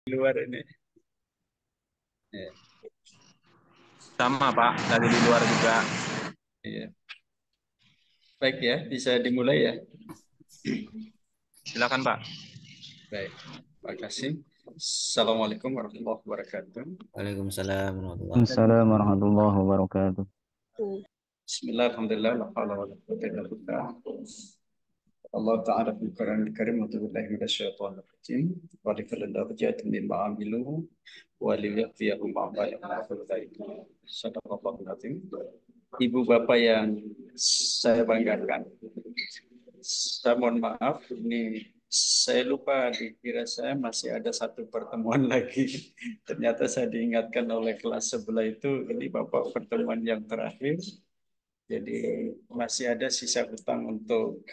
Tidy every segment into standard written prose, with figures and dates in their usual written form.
luar ini. Ya, Sama Pak, dari di luar juga. iya. Baik ya, bisa dimulai ya. Silakan Pak. Baik, terima kasih. Assalamualaikum warahmatullahi wabarakatuh. Waalaikumsalam warahmatullahi wabarakatuh. Assalamualaikum warahmatullahi wabarakatuh. Bismillah, alhamdulillah, la hawla wa la quwwata illa billah. Allah Ta'ala fil Quranil Karim, a'udzu billahi minasyaitonir rajim. Wa likulli jatin mimma 'amilu wa liyaqiyahum a'malahum. Sadaqallahul azim. Ibu bapak yang saya banggakan, saya mohon maaf, ini saya lupa, dikira saya masih ada satu pertemuan lagi. Ternyata saya diingatkan oleh kelas sebelah itu, ini Bapak pertemuan yang terakhir. Jadi masih ada sisa hutang untuk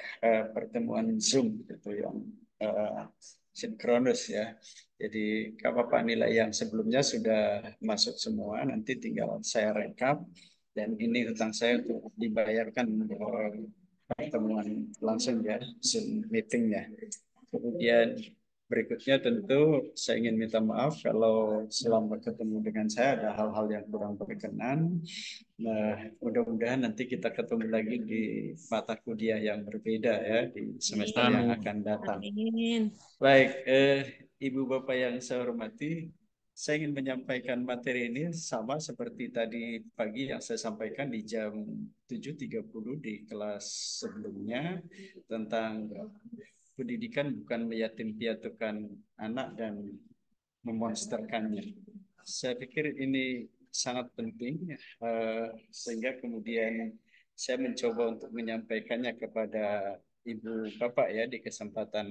pertemuan Zoom gitu yang sinkronus ya. Jadi gak apa-apa, nilai yang sebelumnya sudah masuk semua, nanti tinggal saya rekap dan ini hutang saya untuk dibayarkan pertemuan langsung ya, Zoom meetingnya. Kemudian berikutnya tentu saya ingin minta maaf kalau selama ketemu dengan saya ada hal-hal yang kurang berkenan. Nah, mudah-mudahan nanti kita ketemu lagi di mata kuliah yang berbeda ya di semester yang Amin. akan datang. Amin. Baik, Ibu Bapak yang saya hormati, saya ingin menyampaikan materi ini sama seperti tadi pagi yang saya sampaikan di jam 7.30 di kelas sebelumnya tentang pendidikan bukan meyatim piatukan anak dan memonsterkannya. Saya pikir ini sangat penting sehingga kemudian saya mencoba untuk menyampaikannya kepada Ibu Bapak ya di kesempatan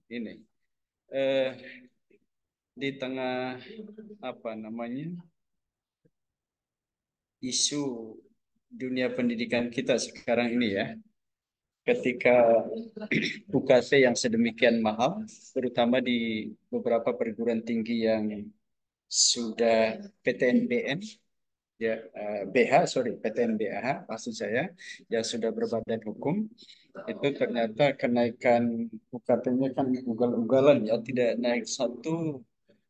ini. Eh, di tengah apa namanya isu dunia pendidikan kita sekarang ini ya, ketika UKT yang sedemikian mahal, terutama di beberapa perguruan tinggi yang sudah PTNBM ya, BH sorry PTNBH maksud saya yang sudah berbadan hukum, itu ternyata kenaikan UKT-nya kan ugal-ugalan ya, tidak naik satu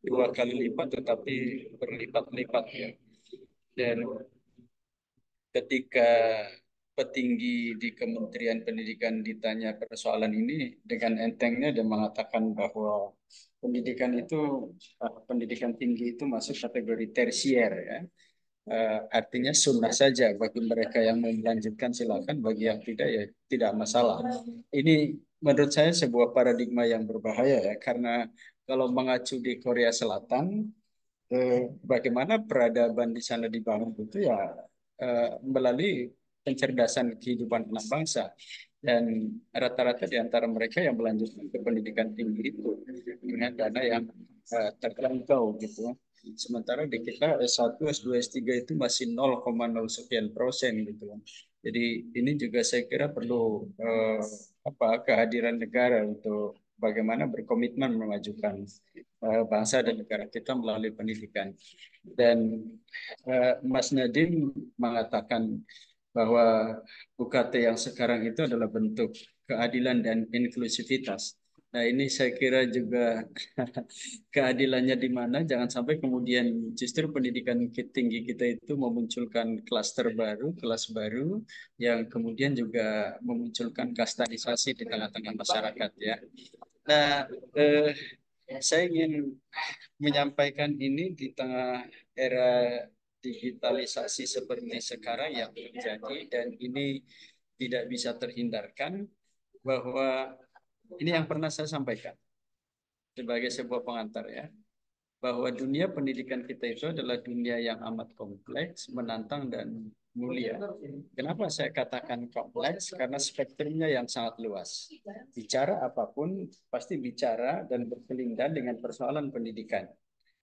dua kali lipat tetapi berlipat-lipat ya. Dan ketika petinggi di Kementerian Pendidikan ditanya persoalan ini, dengan entengnya dia mengatakan bahwa pendidikan tinggi itu masuk kategori tersier ya. Artinya sunnah saja, bagi mereka yang mau melanjutkan silakan, bagi yang tidak ya tidak masalah. Ini menurut saya sebuah paradigma yang berbahaya ya, karena kalau mengacu di Korea Selatan, bagaimana peradaban di sana dibangun itu ya melalui pencerdasan kehidupan anak bangsa, dan rata-rata di antara mereka yang melanjutkan ke pendidikan tinggi itu dengan dana yang terjangkau gitu. Sementara di kita S1, S2, S3 itu masih 0,0 sekian persen gitu. Jadi ini juga saya kira perlu kehadiran negara untuk bagaimana berkomitmen memajukan bangsa dan negara kita melalui pendidikan. Dan Mas Nadiem mengatakan bahwa UKT yang sekarang itu adalah bentuk keadilan dan inklusivitas. Nah, ini saya kira juga keadilannya di mana, jangan sampai kemudian justru pendidikan tinggi kita itu memunculkan klaster baru, kelas baru, yang kemudian juga memunculkan kastanisasi di tengah-tengah masyarakat ya. Nah, saya ingin menyampaikan ini di tengah era digitalisasi seperti sekarang yang terjadi, dan ini tidak bisa terhindarkan bahwa ini yang pernah saya sampaikan sebagai sebuah pengantar ya, bahwa dunia pendidikan kita itu adalah dunia yang amat kompleks, menantang dan mulia. Kenapa saya katakan kompleks? Karena spektrumnya yang sangat luas. Bicara apapun pasti bicara dan berkelindan dengan persoalan pendidikan.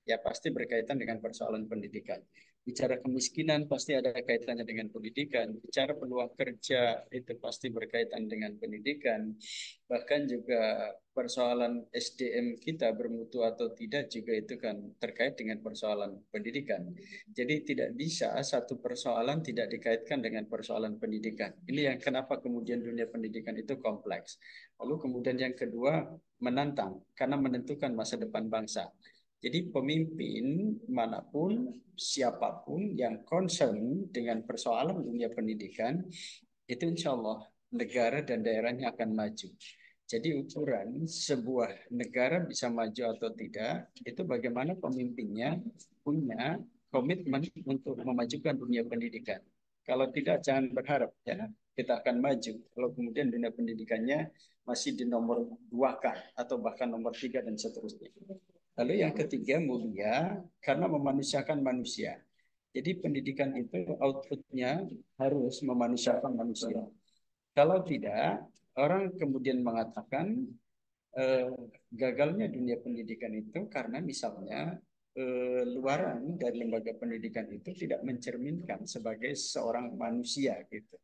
Ya pasti berkaitan dengan persoalan pendidikan. Bicara kemiskinan pasti ada kaitannya dengan pendidikan. Bicara peluang kerja itu pasti berkaitan dengan pendidikan. Bahkan juga persoalan SDM kita bermutu atau tidak juga itu kan terkait dengan persoalan pendidikan. Jadi tidak bisa satu persoalan tidak dikaitkan dengan persoalan pendidikan. Ini yang kenapa kemudian dunia pendidikan itu kompleks. Lalu kemudian yang kedua, menantang karena menentukan masa depan bangsa. Jadi pemimpin manapun, siapapun yang concern dengan persoalan dunia pendidikan, itu insya Allah negara dan daerahnya akan maju. Jadi ukuran sebuah negara bisa maju atau tidak, itu bagaimana pemimpinnya punya komitmen untuk memajukan dunia pendidikan. Kalau tidak, jangan berharap ya kita akan maju. Kalau kemudian dunia pendidikannya masih di nomor 2 kah, atau bahkan nomor 3 dan seterusnya. Lalu yang ketiga, mulia karena memanusiakan manusia. Jadi pendidikan itu outputnya harus memanusiakan manusia. Kalau tidak, orang kemudian mengatakan eh, gagalnya dunia pendidikan itu karena misalnya luaran dari lembaga pendidikan itu tidak mencerminkan sebagai seorang manusia gitu.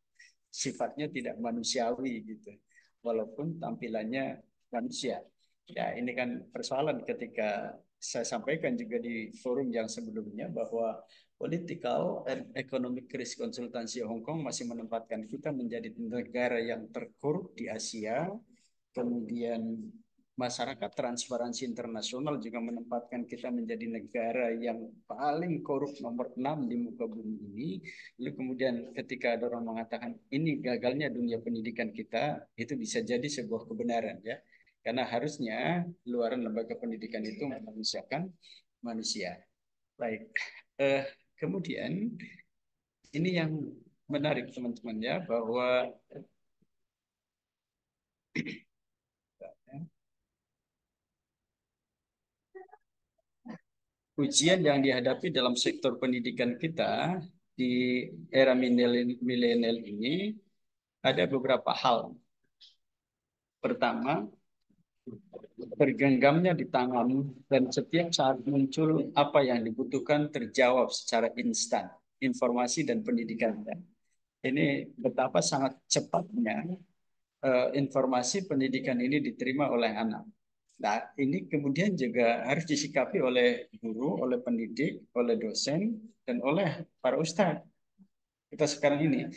Sifatnya tidak manusiawi gitu. Walaupun tampilannya manusia. Ya, ini kan persoalan ketika saya sampaikan juga di forum yang sebelumnya bahwa Political and Economic Crisis Konsultansi Hong Kong masih menempatkan kita menjadi negara yang terkorup di Asia. Kemudian masyarakat transparansi internasional juga menempatkan kita menjadi negara yang paling korup nomor 6 di muka bumi ini. Lalu kemudian ketika ada orang mengatakan ini gagalnya dunia pendidikan kita, itu bisa jadi sebuah kebenaran ya. Karena harusnya luaran lembaga pendidikan itu memanusiakan manusia. Baik. Kemudian ini yang menarik teman-teman ya, bahwa ujian yang dihadapi dalam sektor pendidikan kita di era milenial ini ada beberapa hal. Pertama, bergenggamnya di tangan dan setiap saat muncul apa yang dibutuhkan terjawab secara instan, informasi dan pendidikan. Ini betapa sangat cepatnya informasi pendidikan ini diterima oleh anak. Nah, ini kemudian juga harus disikapi oleh guru, oleh pendidik, oleh dosen, dan oleh para ustadz kita sekarang ini.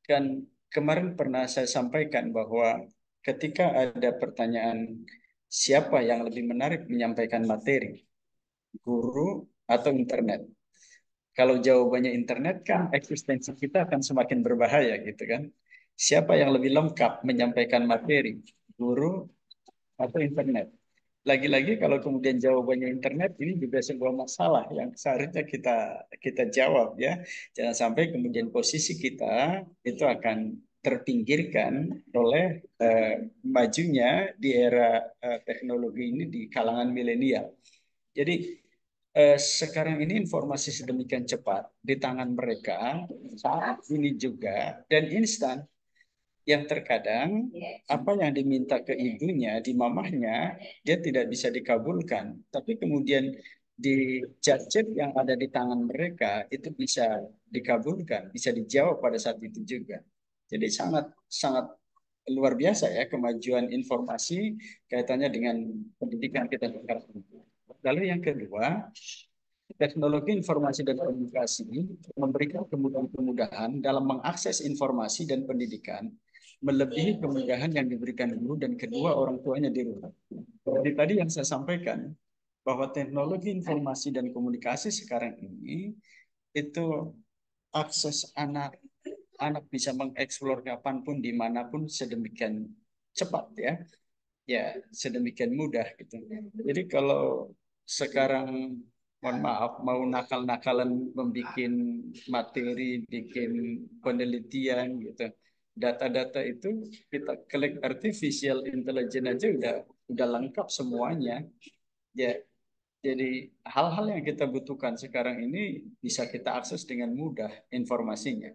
Dan kemarin pernah saya sampaikan bahwa ketika ada pertanyaan siapa yang lebih menarik menyampaikan materi, guru atau internet? Kalau jawabannya internet kan eksistensi kita akan semakin berbahaya gitu kan. Siapa yang lebih lengkap menyampaikan materi, guru atau internet? Lagi-lagi kalau kemudian jawabannya internet, ini juga sebuah masalah yang seharusnya kita kita jawab ya. Jangan sampai kemudian posisi kita itu akan terpinggirkan oleh majunya di era teknologi ini di kalangan milenial. Jadi sekarang ini informasi sedemikian cepat di tangan mereka saat ini juga dan instan, yang terkadang apa yang diminta ke ibunya, di mamahnya, dia tidak bisa dikabulkan. Tapi kemudian di gadget yang ada di tangan mereka itu bisa dikabulkan, bisa dijawab pada saat itu juga. Jadi sangat sangat luar biasa ya kemajuan informasi kaitannya dengan pendidikan kita sekarang. Lalu yang kedua, teknologi informasi dan komunikasi memberikan kemudahan-kemudahan dalam mengakses informasi dan pendidikan melebihi kemudahan yang diberikan guru dan kedua orang tuanya di rumah. Jadi tadi yang saya sampaikan bahwa teknologi informasi dan komunikasi sekarang ini itu akses anak bisa mengeksplor kapanpun dimanapun sedemikian cepat ya sedemikian mudah gitu. Jadi kalau sekarang mohon maaf mau nakal-nakalan membuat materi, bikin penelitian gitu. Data-data itu kita klik artificial intelligence aja udah lengkap semuanya. Ya, jadi hal-hal yang kita butuhkan sekarang ini bisa kita akses dengan mudah informasinya.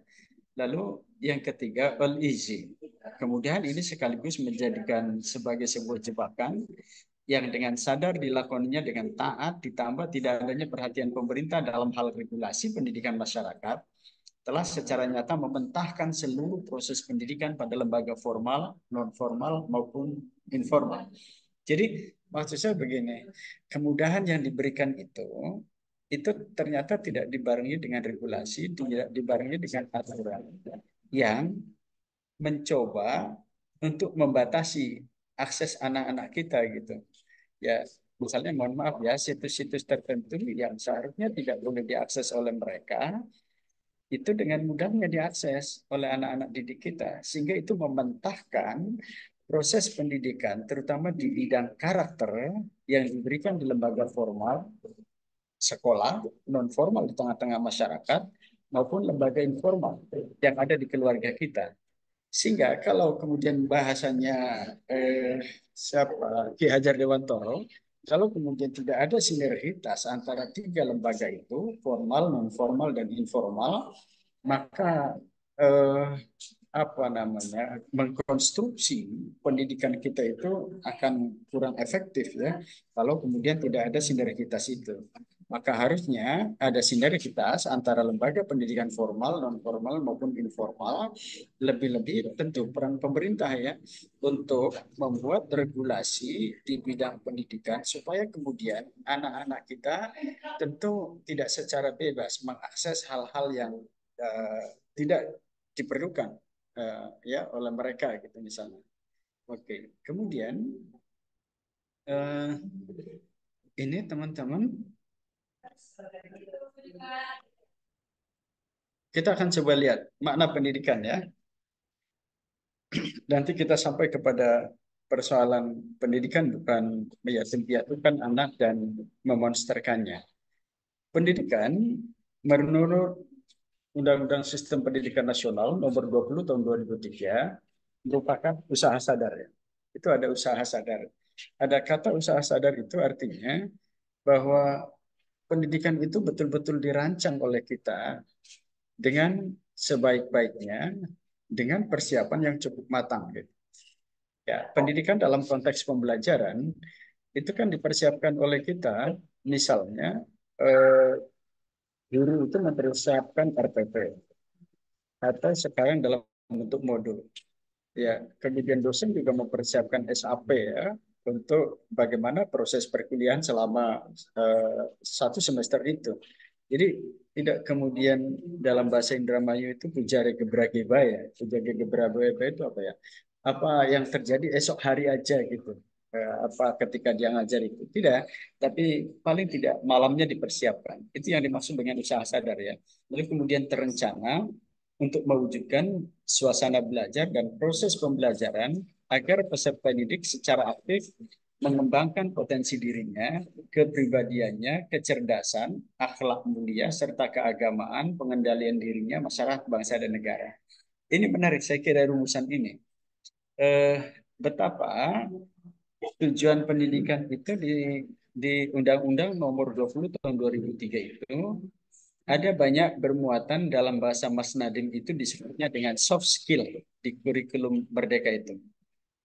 Lalu yang ketiga, all-easy. Kemudian ini sekaligus menjadikan sebagai sebuah jebakan yang dengan sadar dilakoninya dengan taat, ditambah tidak adanya perhatian pemerintah dalam hal regulasi pendidikan masyarakat, telah secara nyata mementahkan seluruh proses pendidikan pada lembaga formal, non-formal, maupun informal. Jadi maksud saya begini, kemudahan yang diberikan itu ternyata tidak dibarengi dengan regulasi, tidak dibarengi dengan aturan yang mencoba untuk membatasi akses anak-anak kita gitu. Ya, Misalnya, mohon maaf ya, situs-situs tertentu yang seharusnya tidak boleh diakses oleh mereka, itu dengan mudahnya diakses oleh anak-anak didik kita. Sehingga itu mementahkan proses pendidikan, terutama di bidang karakter yang diberikan di lembaga formal, sekolah, non formal di tengah-tengah masyarakat, maupun lembaga informal yang ada di keluarga kita. Sehingga kalau kemudian bahasanya Ki Hajar Dewantoro, kalau kemudian tidak ada sinergitas antara tiga lembaga itu, formal, non formal, dan informal, maka eh, apa namanya, mengkonstruksi pendidikan kita itu akan kurang efektif ya, kalau kemudian tidak ada sinergitas itu. Maka harusnya ada sinergitas antara lembaga pendidikan formal, non formal maupun informal. Lebih-lebih tentu peran pemerintah ya untuk membuat regulasi di bidang pendidikan supaya kemudian anak-anak kita tentu tidak secara bebas mengakses hal-hal yang tidak diperlukan ya oleh mereka gitu misalnya. Oke, kemudian eh, ini teman-teman kita akan coba lihat makna pendidikan ya. Nanti kita sampai kepada persoalan pendidikan bukan meyakinkan anak dan memonsterkannya. Pendidikan menurut Undang-Undang Sistem Pendidikan Nasional Nomor 20 Tahun 2003 merupakan usaha sadar ya. Itu ada usaha sadar. Ada kata usaha sadar itu artinya bahwa pendidikan itu betul-betul dirancang oleh kita dengan sebaik-baiknya, dengan persiapan yang cukup matang. Gitu. Ya, pendidikan dalam konteks pembelajaran itu kan dipersiapkan oleh kita, misalnya guru itu mempersiapkan RPP atau sekarang dalam bentuk modul. Ya, kemudian dosen juga mempersiapkan SAP ya untuk bagaimana proses perkuliahan selama satu semester itu. Jadi tidak kemudian dalam bahasa Indramayu itu pujare gebrageba ya. Pujare gebrageba itu apa ya? Apa yang terjadi esok hari aja gitu. Apa ketika dia ngajar itu. Tidak, tapi paling tidak malamnya dipersiapkan. Itu yang dimaksud dengan usaha sadar ya. Lalu kemudian terencana untuk mewujudkan suasana belajar dan proses pembelajaran agar peserta didik secara aktif mengembangkan potensi dirinya, kepribadiannya, kecerdasan, akhlak mulia, serta keagamaan, pengendalian dirinya, masyarakat, bangsa, dan negara. Ini menarik, saya kira rumusan ini. Betapa tujuan pendidikan itu di Undang-Undang Nomor 20 Tahun 2003 itu ada banyak bermuatan dalam bahasa Mas Nadiem itu disebutnya dengan soft skill di kurikulum Merdeka itu.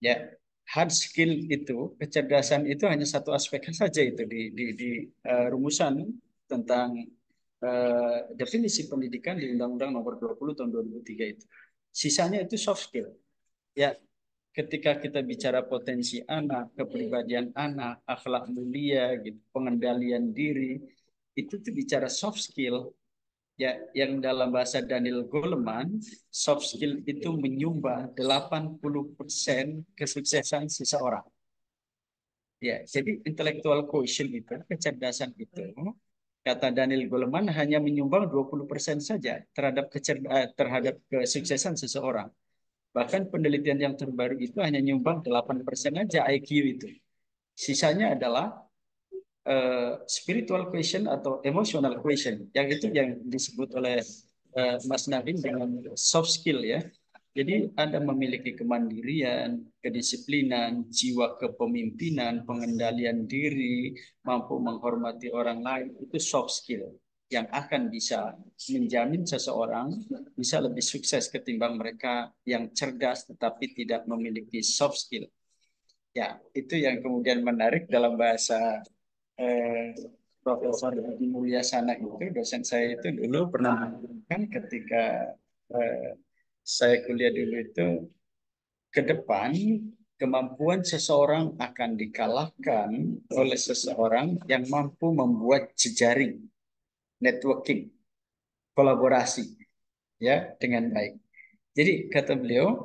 Ya, hard skill itu, kecerdasan itu hanya satu aspek saja itu di rumusan tentang definisi pendidikan di Undang-Undang Nomor 20 Tahun 2003 itu. Sisanya itu soft skill. Ya, ketika kita bicara potensi anak, kepribadian anak, akhlak mulia, gitu, pengendalian diri, itu tuh bicara soft skill. Ya, yang dalam bahasa Daniel Goleman, soft skill itu menyumbang 80% kesuksesan seseorang. Ya, jadi intellectual quotient itu, kecerdasan itu, kata Daniel Goleman hanya menyumbang 20% saja terhadap kesuksesan seseorang. Bahkan penelitian yang terbaru itu hanya nyumbang 8% aja IQ itu. Sisanya adalah spiritual question atau emotional question. Yang itu yang disebut oleh Mas Nadiem dengan soft skill ya. Jadi Anda memiliki kemandirian, kedisiplinan, jiwa kepemimpinan, pengendalian diri, mampu menghormati orang lain, itu soft skill yang akan bisa menjamin seseorang bisa lebih sukses ketimbang mereka yang cerdas tetapi tidak memiliki soft skill. Ya, itu yang kemudian menarik dalam bahasa eh, Profesor Edi Mulyasana itu, dosen saya itu dulu pernah mengatakan ketika eh, saya kuliah dulu itu, ke depan kemampuan seseorang akan dikalahkan oleh seseorang yang mampu membuat jejaring, networking, kolaborasi ya dengan baik. Jadi kata beliau,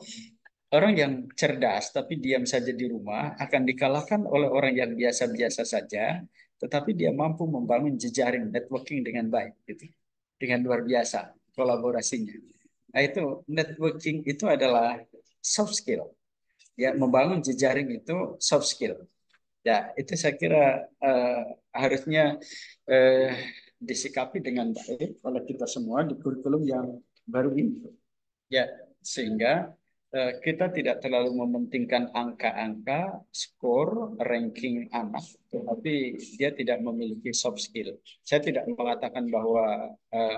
Orang yang cerdas tapi diam saja di rumah akan dikalahkan oleh orang yang biasa-biasa saja, tetapi dia mampu membangun jejaring networking dengan baik, gitu, dengan luar biasa kolaborasinya. Nah itu networking itu adalah soft skill, ya membangun jejaring itu soft skill. Ya itu saya kira eh, harusnya eh, disikapi dengan baik oleh kita semua di kurikulum yang baru ini. Ya, sehingga kita tidak terlalu mementingkan angka-angka, skor, ranking anak, tetapi dia tidak memiliki soft skill. Saya tidak mengatakan bahwa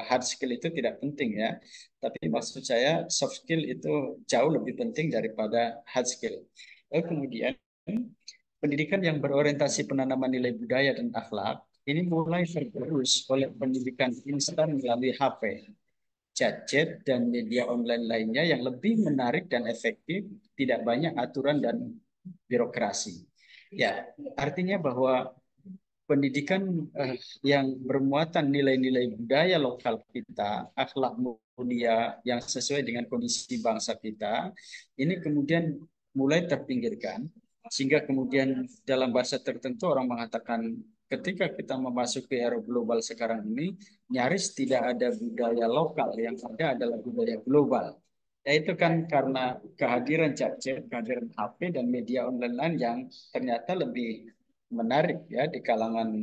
hard skill itu tidak penting ya, tapi maksud saya soft skill itu jauh lebih penting daripada hard skill. Kemudian pendidikan yang berorientasi penanaman nilai budaya dan akhlak ini mulai tergerus oleh pendidikan instan melalui HP, gadget, dan media online lainnya yang lebih menarik dan efektif, tidak banyak aturan dan birokrasi. Ya, artinya bahwa pendidikan yang bermuatan nilai-nilai budaya lokal kita, akhlak mulia yang sesuai dengan kondisi bangsa kita, ini kemudian mulai terpinggirkan, sehingga kemudian dalam bahasa tertentu orang mengatakan ketika kita memasuki era global sekarang ini, nyaris tidak ada budaya lokal, yang ada adalah budaya global. Ya itu kan karena kehadiran gadget, kehadiran HP dan media online lain yang ternyata lebih menarik ya di kalangan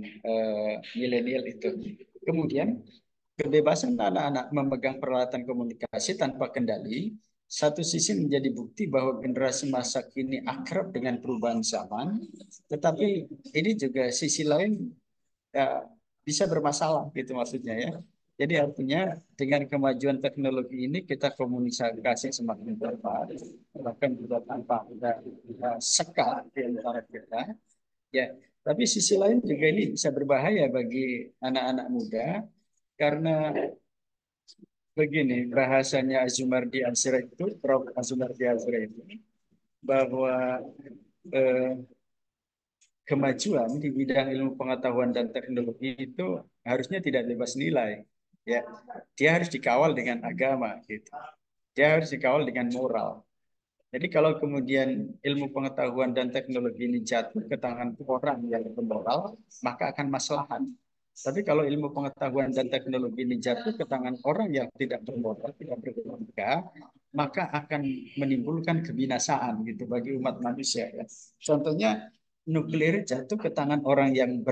milenial itu. Kemudian kebebasan anak-anak memegang peralatan komunikasi tanpa kendali satu sisi menjadi bukti bahwa generasi masa kini akrab dengan perubahan zaman, tetapi ini juga sisi lain ya, bisa bermasalah gitu maksudnya ya. Jadi artinya dengan kemajuan teknologi ini kita komunikasi semakin cepat, bahkan juga tanpa ada sekat di antara kita. Ya, tapi sisi lain juga ini bisa berbahaya bagi anak-anak muda karena begini bahasanya Azumardi Azra itu, Prof. Azumardi Azra itu bahwa eh, kemajuan di bidang ilmu pengetahuan dan teknologi itu harusnya tidak bebas nilai. Ya, dia harus dikawal dengan agama gitu. Dia harus dikawal dengan moral. Jadi kalau kemudian ilmu pengetahuan dan teknologi ini jatuh ke tangan orang yang bermoral, maka akan maslahat. Tapi kalau ilmu pengetahuan dan teknologi ini jatuh ke tangan orang yang tidak bermoral, tidak beretika, maka akan menimbulkan kebinasaan gitu bagi umat manusia. Ya. Contohnya nuklir jatuh ke tangan orang yang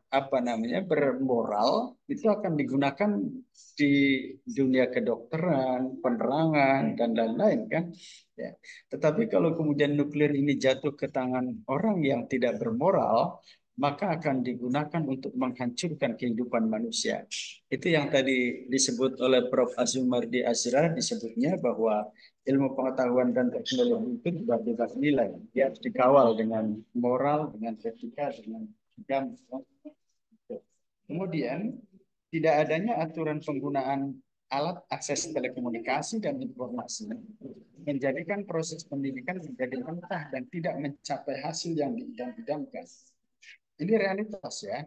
apa namanya bermoral itu akan digunakan di dunia kedokteran, penerangan dan lain-lain kan. Ya. Tetapi kalau kemudian nuklir ini jatuh ke tangan orang yang tidak bermoral, maka akan digunakan untuk menghancurkan kehidupan manusia. Itu yang tadi disebut oleh Prof. Azumardi Azra disebutnya bahwa ilmu pengetahuan dan teknologi itu tidak bebas nilai. Dia harus dikawal dengan moral, dengan etika, dengan jam. Kemudian tidak adanya aturan penggunaan alat akses telekomunikasi dan informasi menjadikan proses pendidikan menjadi mentah dan tidak mencapai hasil yang diidam-idamkan. Ini realitas ya.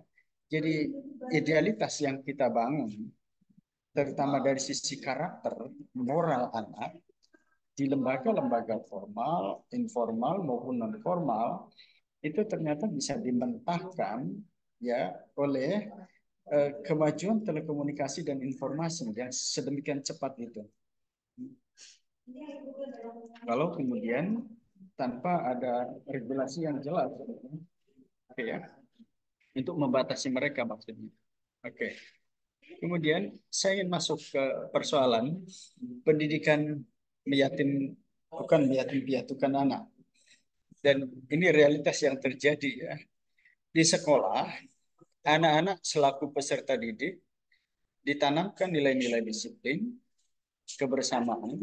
Jadi idealitas yang kita bangun, terutama dari sisi karakter, moral anak, di lembaga-lembaga formal, informal maupun non formal, itu ternyata bisa dimentahkan ya oleh kemajuan telekomunikasi dan informasi yang sedemikian cepat itu. Kalau kemudian tanpa ada regulasi yang jelas, oke ya, untuk membatasi mereka maksudnya. Oke. Kemudian saya ingin masuk ke persoalan pendidikan meyatim bukan meyatim piatukan anak. Dan ini realitas yang terjadi ya. Di sekolah, anak-anak selaku peserta didik ditanamkan nilai-nilai disiplin, kebersamaan,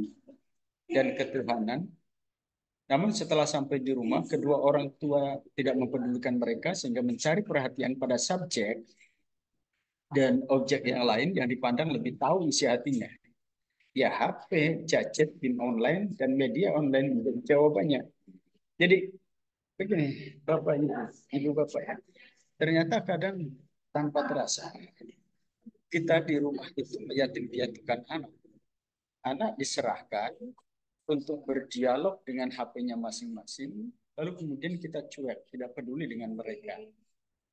dan ketuhanan. Namun setelah sampai di rumah, kedua orang tua tidak mempedulikan mereka sehingga mencari perhatian pada subjek dan objek yang lain yang dipandang lebih tahu isi hatinya. Ya HP, gadget, game online, dan media online menjadi jawabannya. Jadi begini, Bapak Ibu Bapak ya, ternyata kadang tanpa terasa kita di rumah itu meyatim piatukan anak. Anak diserahkan untuk berdialog dengan HP-nya masing-masing, lalu kemudian kita cuek, tidak peduli dengan mereka.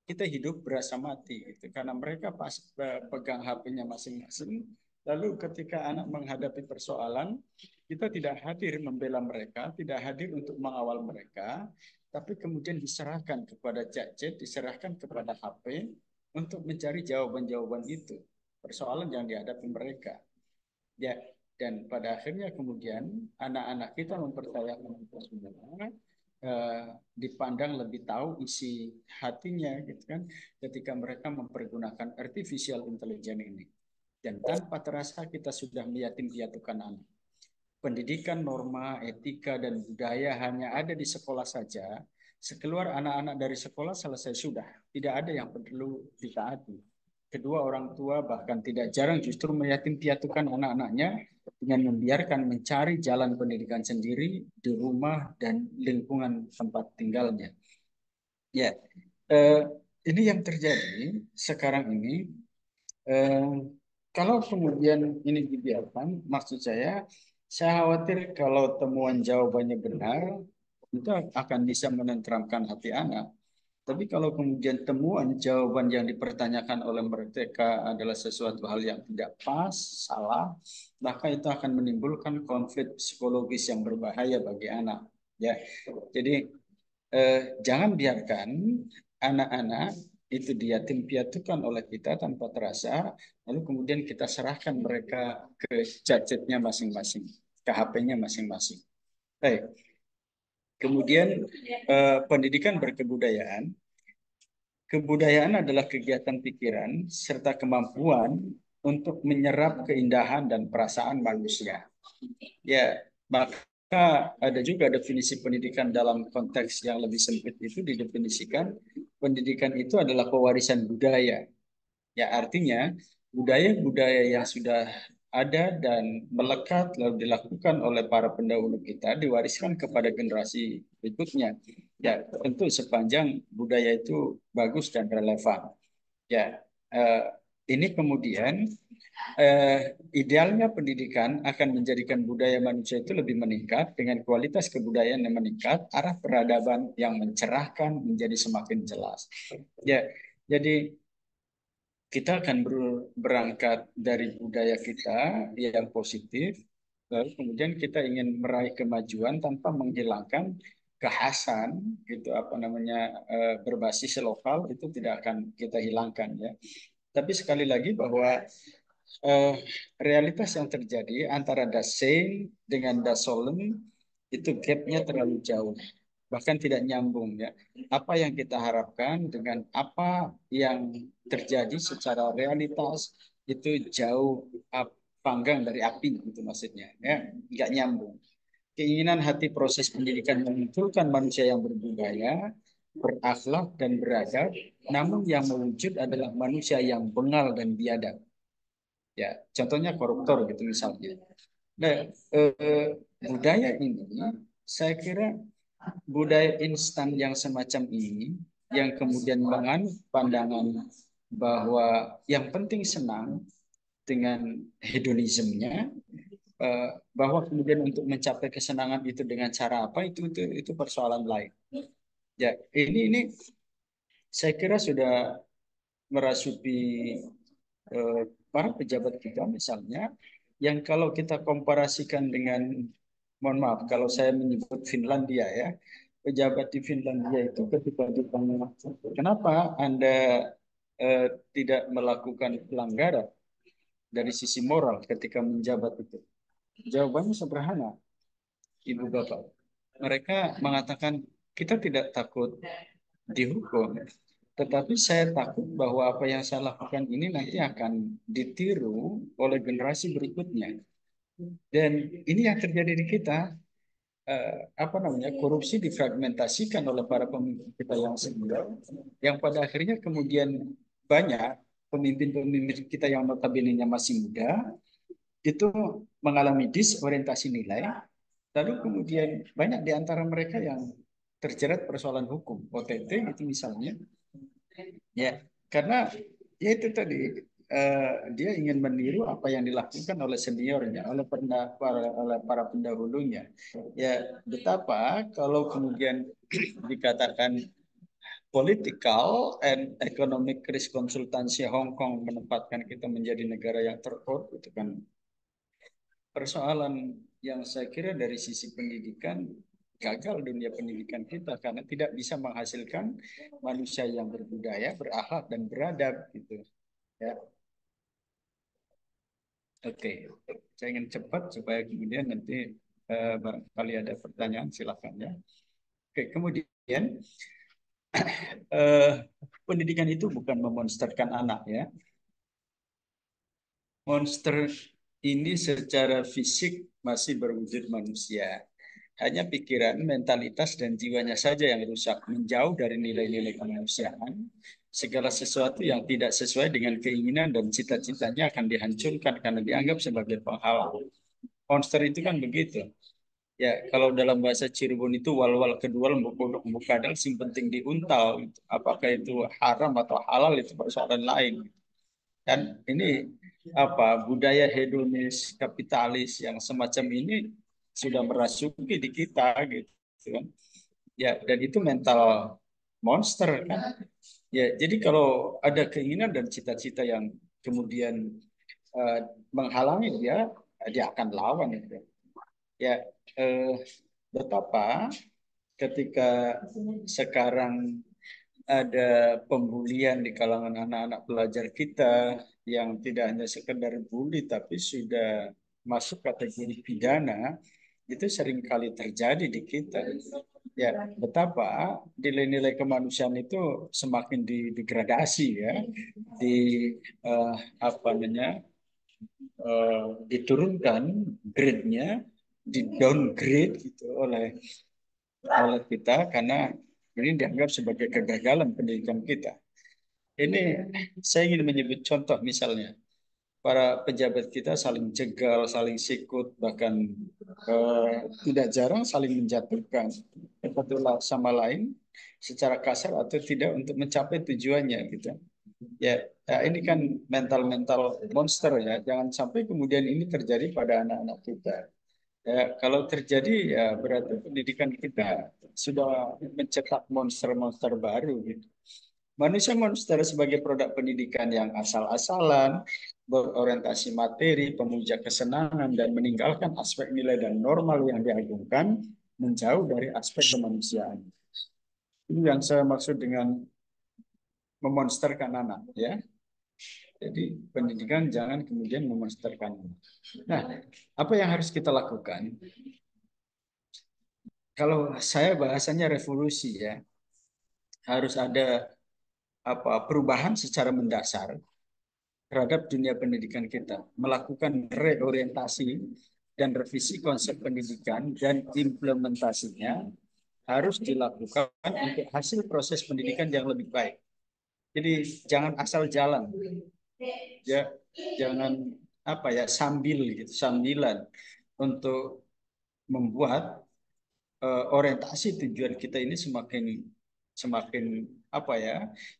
Kita hidup berasa mati gitu karena mereka pas pegang HP-nya masing-masing. Lalu ketika anak menghadapi persoalan, kita tidak hadir membela mereka, tidak hadir untuk mengawal mereka, tapi kemudian diserahkan kepada gadget, diserahkan kepada HP untuk mencari jawaban-jawaban itu, persoalan yang dihadapi mereka. Ya, dan pada akhirnya kemudian anak-anak kita mempercayakan kita semua, dipandang lebih tahu isi hatinya gitu kan ketika mereka mempergunakan artificial intelligence ini, dan tanpa terasa kita sudah meyatim piatukan anak. Pendidikan, norma, etika, dan budaya hanya ada di sekolah saja. Sekeluar anak-anak dari sekolah selesai sudah, tidak ada yang perlu ditaati. Kedua orang tua bahkan tidak jarang justru meyatim piatukan anak-anaknya dengan membiarkan mencari jalan pendidikan sendiri di rumah dan lingkungan tempat tinggalnya. Ya, eh, ini yang terjadi sekarang ini. Eh, Kalau kemudian ini dibiarkan, maksud saya khawatir kalau temuan jawabannya benar, itu akan bisa menenteramkan hati anak. Tapi kalau kemudian temuan jawaban yang dipertanyakan oleh mereka adalah sesuatu hal yang tidak pas, salah, maka itu akan menimbulkan konflik psikologis yang berbahaya bagi anak. Ya, jadi jangan biarkan anak-anak itu diyatim piatukan oleh kita tanpa terasa, lalu kemudian kita serahkan mereka ke gadgetnya masing-masing, ke HP-nya masing-masing. Baik. Kemudian pendidikan berkebudayaan. Kebudayaan adalah kegiatan pikiran serta kemampuan untuk menyerap keindahan dan perasaan manusia. Ya, maka ada juga definisi pendidikan dalam konteks yang lebih sempit, itu didefinisikan pendidikan itu adalah pewarisan budaya. Ya, artinya budaya-budaya yang sudah ada dan melekat lalu dilakukan oleh para pendahulu kita diwariskan kepada generasi berikutnya. Ya, tentu sepanjang budaya itu bagus dan relevan. Ya, ini kemudian idealnya pendidikan akan menjadikan budaya manusia itu lebih meningkat dengan kualitas kebudayaan yang meningkat, arah peradaban yang mencerahkan menjadi semakin jelas. Ya, jadi kita akan berangkat dari budaya kita yang positif, lalu kemudian kita ingin meraih kemajuan tanpa menghilangkan kekhasan, gitu apa namanya, berbasis lokal itu tidak akan kita hilangkan ya. Tapi sekali lagi bahwa eh, realitas yang terjadi antara Dasein dengan Dasolem itu gapnya terlalu jauh, bahkan tidak nyambung ya. Apa yang kita harapkan dengan apa yang terjadi secara realitas itu jauh panggang dari api itu maksudnya ya, nggak nyambung. Keinginan hati proses pendidikan memunculkan manusia yang berbudaya, berakhlak dan beradab, namun yang mewujud adalah manusia yang bengal dan biadab. Ya, contohnya koruptor gitu misalnya. Nah, budaya ini saya kira budaya instan yang semacam ini yang kemudian menganut pandangan bahwa yang penting senang dengan hedonismenya, bahwa kemudian untuk mencapai kesenangan itu dengan cara apa itu persoalan lain. Ya, ini saya kira sudah merasuki para pejabat kita misalnya, yang kalau kita komparasikan dengan, mohon maaf kalau saya menyebut Finlandia ya, pejabat di Finlandia itu ketika ditanya kenapa Anda tidak melakukan pelanggaran dari sisi moral ketika menjabat itu, jawabannya sederhana, Ibu Bapak. Mereka mengatakan kita tidak takut dihukum, tetapi saya takut bahwa apa yang saya lakukan ini nanti akan ditiru oleh generasi berikutnya. Dan ini yang terjadi di kita, apa namanya, korupsi difragmentasikan oleh para pemimpin kita yang senior, yang pada akhirnya kemudian banyak pemimpin-pemimpin kita yang notabene masih muda itu mengalami disorientasi nilai, lalu kemudian banyak di antara mereka yang terjerat persoalan hukum, OTT itu misalnya. Ya, karena ya itu tadi, dia ingin meniru apa yang dilakukan oleh seniornya, oleh para pendahulunya. Ya, betapa kalau kemudian dikatakan political and economic risk konsultansi Hong Kong menempatkan kita menjadi negara yang terkorup, itu kan persoalan yang saya kira dari sisi pendidikan gagal dunia pendidikan kita karena tidak bisa menghasilkan manusia yang berbudaya, berakhlak dan beradab gitu. Ya. Oke, saya ingin cepat supaya kemudian nanti barangkali ada pertanyaan silakan ya. Oke, kemudian eh, pendidikan itu bukan memonsterkan anak ya. Monster ini secara fisik masih berwujud manusia. Hanya pikiran, mentalitas, dan jiwanya saja yang rusak, menjauh dari nilai-nilai kemanusiaan. Segala sesuatu yang tidak sesuai dengan keinginan dan cita-citanya akan dihancurkan karena dianggap sebagai penghalang. Monster itu kan begitu. Ya, kalau dalam bahasa Cirebon itu wal-wal kedua lembuk kadal sing penting diuntal. Apakah itu haram atau halal itu persoalan lain. Dan ini apa budaya hedonis kapitalis yang semacam ini sudah merasuki di kita gitu kan. Ya, dan itu mental monster kan. Ya, jadi kalau ada keinginan dan cita-cita yang kemudian eh, menghalangi dia akan lawan gitu. Ya, betapa ketika sekarang ada pembulian di kalangan anak-anak pelajar kita yang tidak hanya sekedar bully tapi sudah masuk kategori pidana, itu sering kali terjadi di kita. Ya, betapa nilai-nilai kemanusiaan itu semakin degradasi ya, di eh, apa namanya diturunkan grade-nya, di downgrade gitu oleh kita karena ini dianggap sebagai kegagalan pendidikan kita. Ini saya ingin menyebut contoh misalnya para pejabat kita saling jegal, saling sikut, bahkan tidak jarang saling menjatuhkan satu sama lain secara kasar atau tidak untuk mencapai tujuannya gitu. Ya, ya ini kan mental-mental monster ya. Jangan sampai kemudian ini terjadi pada anak-anak kita. Ya, kalau terjadi ya berarti pendidikan kita sudah mencetak monster-monster baru gitu. Manusia monster sebagai produk pendidikan yang asal-asalan, berorientasi materi, pemuja kesenangan, dan meninggalkan aspek nilai dan normal yang diagungkan, menjauh dari aspek kemanusiaan. Ini yang saya maksud dengan memonsterkan anak, ya. Jadi pendidikan jangan kemudian memonsterkan anak. Nah, apa yang harus kita lakukan? Kalau saya bahasanya revolusi, ya, harus ada perubahan secara mendasar terhadap dunia pendidikan kita, melakukan reorientasi dan revisi konsep pendidikan dan implementasinya harus dilakukan untuk hasil proses pendidikan yang lebih baik. Jadi jangan asal jalan, ya, jangan sambil gitu, sambilan untuk membuat orientasi tujuan kita ini semakin semakin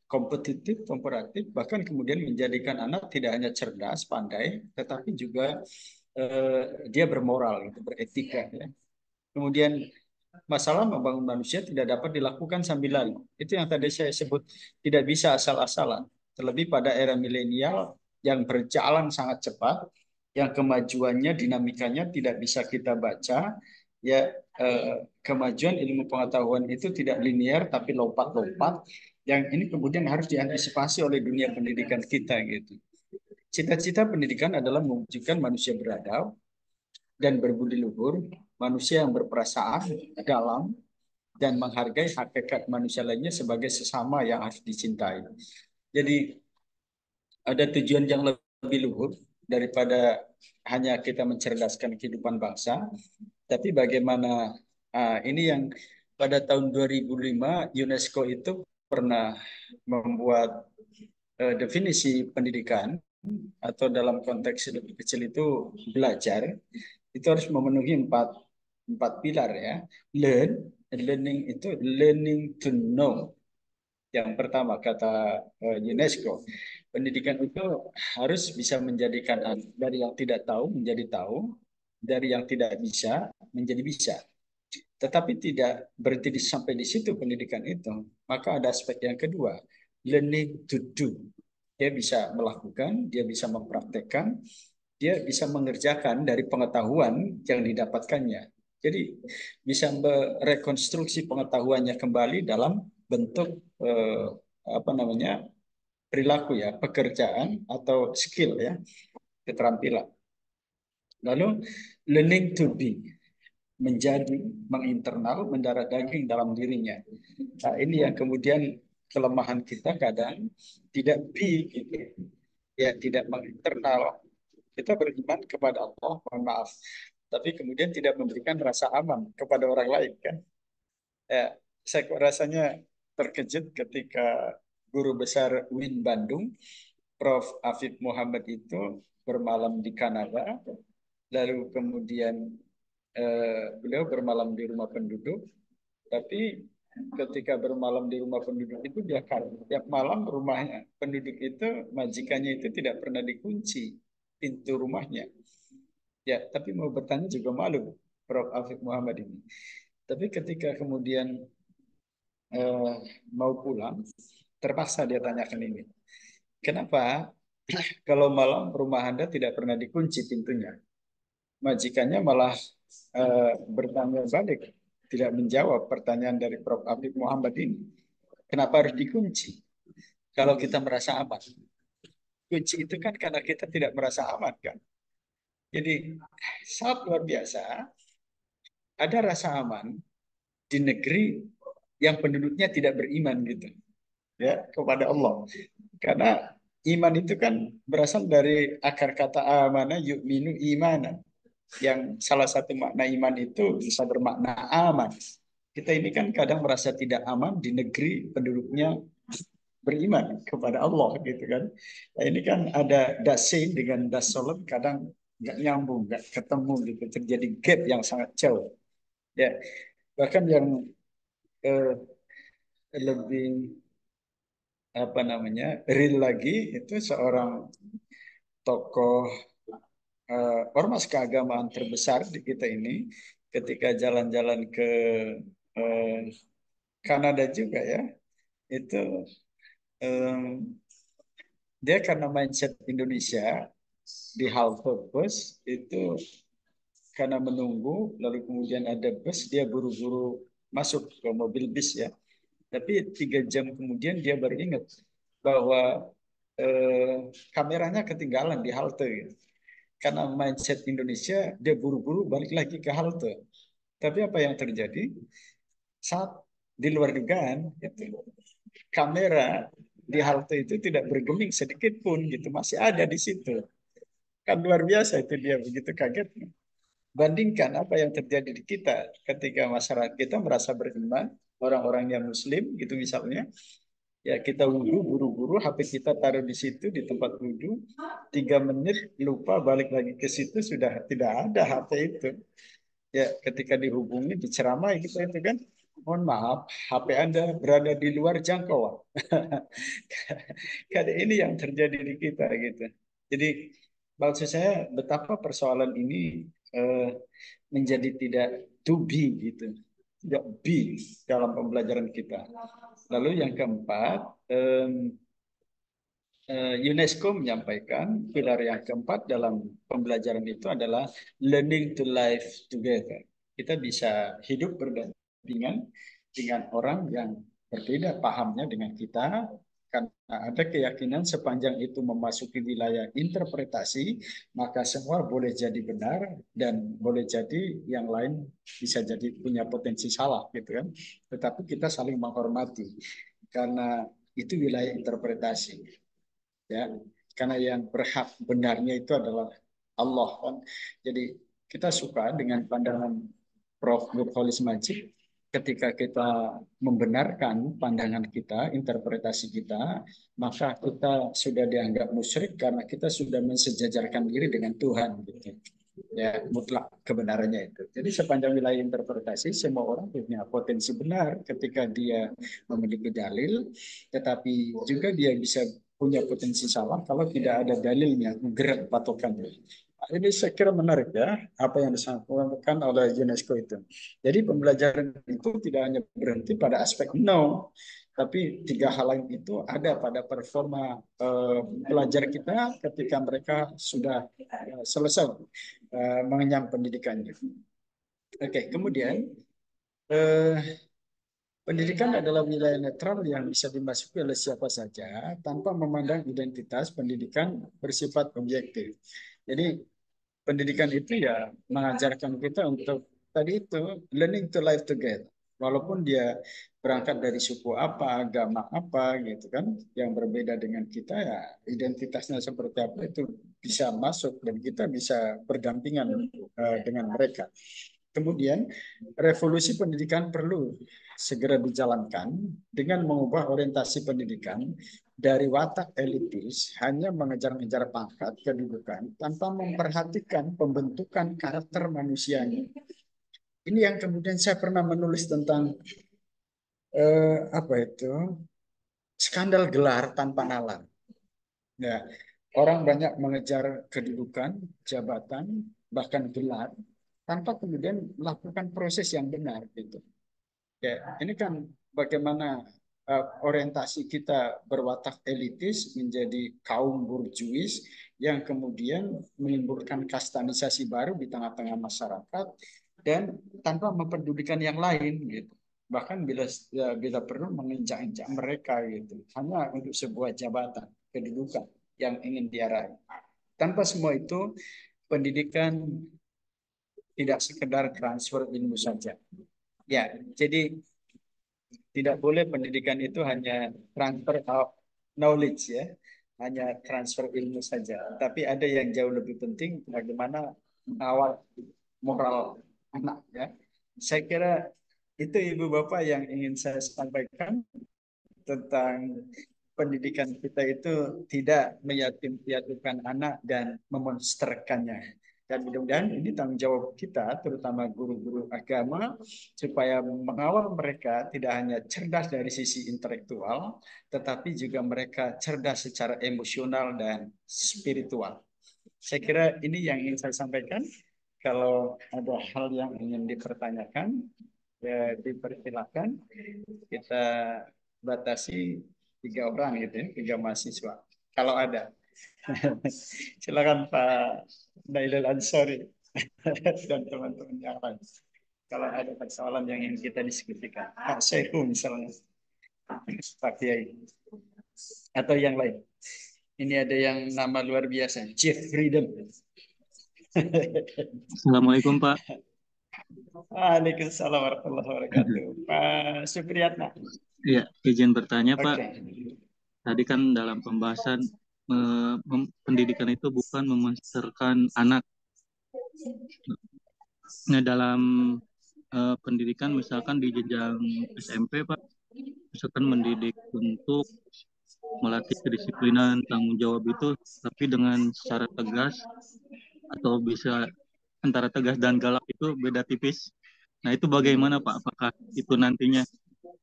kompetitif, komparatif, bahkan kemudian menjadikan anak tidak hanya cerdas, pandai, tetapi juga dia bermoral, gitu, beretika. Ya. Kemudian masalah membangun manusia tidak dapat dilakukan sambilan. Itu yang tadi saya sebut tidak bisa asal-asalan. Terlebih pada era milenial yang berjalan sangat cepat, yang kemajuannya, dinamikanya tidak bisa kita baca. Ya, kemajuan ilmu pengetahuan itu tidak linear tapi lompat-lompat. Yang ini kemudian harus diantisipasi oleh dunia pendidikan kita gitu. Cita-cita pendidikan adalah mewujudkan manusia beradab dan berbudi luhur, manusia yang berperasaan dalam dan menghargai hakikat manusia lainnya sebagai sesama yang harus dicintai. Jadi ada tujuan yang lebih luhur daripada hanya kita mencerdaskan kehidupan bangsa, tapi bagaimana ini yang pada tahun 2005 UNESCO itu pernah membuat definisi pendidikan atau dalam konteks lebih kecil itu belajar itu harus memenuhi empat pilar ya. Learning itu learning to know. Yang pertama kata UNESCO. Pendidikan itu harus bisa menjadikan dari yang tidak tahu menjadi tahu, dari yang tidak bisa menjadi bisa. Tetapi tidak berhenti sampai di situ pendidikan itu. Maka ada aspek yang kedua, learning to do. Dia bisa melakukan, dia bisa mempraktekkan, dia bisa mengerjakan dari pengetahuan yang didapatkannya. Jadi bisa merekonstruksi pengetahuannya kembali dalam bentuk apa namanya perilaku ya, pekerjaan atau skill ya, keterampilan. Lalu learning to be, menjadi, menginternal, mendarah daging dalam dirinya. Nah, ini yang kemudian kelemahan kita kadang tidak be gitu. Ya, tidak menginternal. Kita beriman kepada Allah, mohon maaf. Tapi kemudian tidak memberikan rasa aman kepada orang lain kan. Ya, saya kok rasanya terkejut ketika guru besar UIN Bandung, Prof. Afif Muhammad itu bermalam di Kanada, lalu kemudian beliau bermalam di rumah penduduk, tapi ketika bermalam di rumah penduduk itu dia tiap malam rumahnya penduduk itu majikannya itu tidak pernah dikunci pintu rumahnya. Ya, tapi mau bertanya juga malu Prof. Afif Muhammad ini. Tapi ketika kemudian eh, mau pulang, terpaksa dia tanyakan ini. Kenapa kalau malam rumah Anda tidak pernah dikunci pintunya? Majikannya malah bertanya balik, tidak menjawab pertanyaan dari Prof. Abid Muhammad ini. Kenapa harus dikunci? Kalau kita merasa aman. Kunci itu kan karena kita tidak merasa aman kan. Jadi sangat luar biasa ada rasa aman di negeri yang penduduknya tidak beriman gitu ya kepada Allah. Karena iman itu kan berasal dari akar kata amana yu'minu imanan. Yang salah satu makna iman itu bisa bermakna aman. Kita ini kan kadang merasa tidak aman di negeri penduduknya beriman kepada Allah gitu kan. Nah, ini kan ada dasin dengan dasolem kadang nggak nyambung, nggak ketemu gitu. Terjadi gap yang sangat jauh. Ya, bahkan yang eh, lebih apa namanya real lagi itu seorang tokoh ormas keagamaan terbesar di kita ini ketika jalan-jalan ke eh, Kanada juga ya itu em, dia karena mindset Indonesia di halte bus itu karena menunggu lalu kemudian ada bus dia buru-buru masuk ke mobil bis ya tapi 3 jam kemudian dia baru ingat bahwa kameranya ketinggalan di halte gitu. Karena mindset Indonesia dia buru-buru balik lagi ke halte. Tapi apa yang terjadi? Saat di luar dugaan, itu, kamera di halte itu tidak bergeming sedikit pun gitu, masih ada di situ. Kan luar biasa itu dia begitu kaget. Bandingkan apa yang terjadi di kita ketika masyarakat kita merasa beriman, orang-orang yang Muslim gitu misalnya, ya kita wudhu buru-buru, HP kita taruh di situ di tempat wudhu, 3 menit lupa balik lagi ke situ sudah tidak ada HP itu. Ya, ketika dihubungi, diceramai kita itu kan, mohon maaf, HP Anda berada di luar jangkauan. Karena ini yang terjadi di kita gitu. Jadi maksud saya betapa persoalan ini eh, menjadi tidak to be gitu, tidak be dalam pembelajaran kita. Lalu yang keempat, UNESCO menyampaikan pilar yang keempat dalam pembelajaran itu adalah learning to live together. Kita bisa hidup berdampingan dengan orang yang berbeda pahamnya dengan kita, karena ada keyakinan sepanjang itu memasuki wilayah interpretasi, maka semua boleh jadi benar dan boleh jadi yang lain bisa jadi punya potensi salah gitu kan. Tetapi kita saling menghormati karena itu wilayah interpretasi ya karena yang berhak benarnya itu adalah Allah kan jadi kita suka dengan pandangan Prof. Nurholis Majid ketika kita membenarkan pandangan kita interpretasi kita maka kita sudah dianggap musyrik karena kita sudah mensejajarkan diri dengan Tuhan gitu ya mutlak kebenarannya itu. Jadi sepanjang wilayah interpretasi semua orang punya potensi benar ketika dia memiliki dalil, tetapi juga dia bisa punya potensi salah kalau tidak ada dalilnya, gerak patokannya. Nah, ini saya kira menarik ya, apa yang disampaikan oleh UNESCO itu. Jadi pembelajaran itu tidak hanya berhenti pada aspek know, tapi tiga hal lain itu ada pada performa pelajar kita ketika mereka sudah selesai mengenyam pendidikannya. Oke, kemudian eh, pendidikan adalah wilayah netral yang bisa dimasuki oleh siapa saja tanpa memandang identitas. Pendidikan bersifat objektif. Jadi pendidikan itu ya mengajarkan kita untuk tadi itu learning to live together. Walaupun dia berangkat dari suku apa, agama apa gitu kan, yang berbeda dengan kita ya identitasnya seperti apa itu bisa masuk dan kita bisa berdampingan dengan mereka. Kemudian, revolusi pendidikan perlu segera dijalankan dengan mengubah orientasi pendidikan dari watak elitis hanya mengejar-ngejar pangkat kedudukan tanpa memperhatikan pembentukan karakter manusianya. Ini yang kemudian saya pernah menulis tentang apa itu skandal gelar tanpa nalar. Ya, orang banyak mengejar kedudukan, jabatan, bahkan gelar tanpa kemudian melakukan proses yang benar gitu. Ya, ini kan bagaimana orientasi kita berwatak elitis menjadi kaum burjuis yang kemudian menimbulkan kastanisasi baru di tengah-tengah masyarakat dan tanpa memperdulikan yang lain gitu. Bahkan bila perlu menginjak-injak mereka gitu hanya untuk sebuah jabatan kedudukan yang ingin diarahi. Tanpa semua itu pendidikan tidak sekedar transfer ilmu saja. Ya, jadi tidak boleh pendidikan itu hanya transfer of knowledge ya, hanya transfer ilmu saja. Tapi ada yang jauh lebih penting, bagaimana mengawal moral anak ya. Saya kira itu Ibu Bapak yang ingin saya sampaikan tentang pendidikan kita itu tidak meyatim piatukan anak dan memonsterkannya. Dan mudah-mudahan ini tanggung jawab kita, terutama guru-guru agama, supaya mengawal mereka tidak hanya cerdas dari sisi intelektual, tetapi juga mereka cerdas secara emosional dan spiritual. Saya kira ini yang ingin saya sampaikan. Kalau ada hal yang ingin dipertanyakan, ya dipersilakan. Kita batasi 3 orang gitu ya, 3 mahasiswa. Kalau ada. Silakan Pak Nailul Ansori dan teman-teman yang lain. Kalau ada persoalan yang ingin kita diskusikan. Pak Syehu misalnya. Pak Kiai. Atau yang lain. Ini ada yang nama luar biasa. Chief Freedom. Assalamualaikum Pak. Waalaikumsalam warahmatullahi wabarakatuh. Pak Supriyatna. Iya, izin bertanya Pak. Oke. Tadi kan dalam pembahasan pendidikan itu bukan memonsterkan anak. Nah, dalam pendidikan misalkan di jenjang SMP Pak, misalkan mendidik untuk melatih kedisiplinan, tanggung jawab itu, tapi dengan secara tegas atau bisa antara tegas dan galak itu beda tipis. Nah, itu bagaimana Pak? Apakah itu nantinya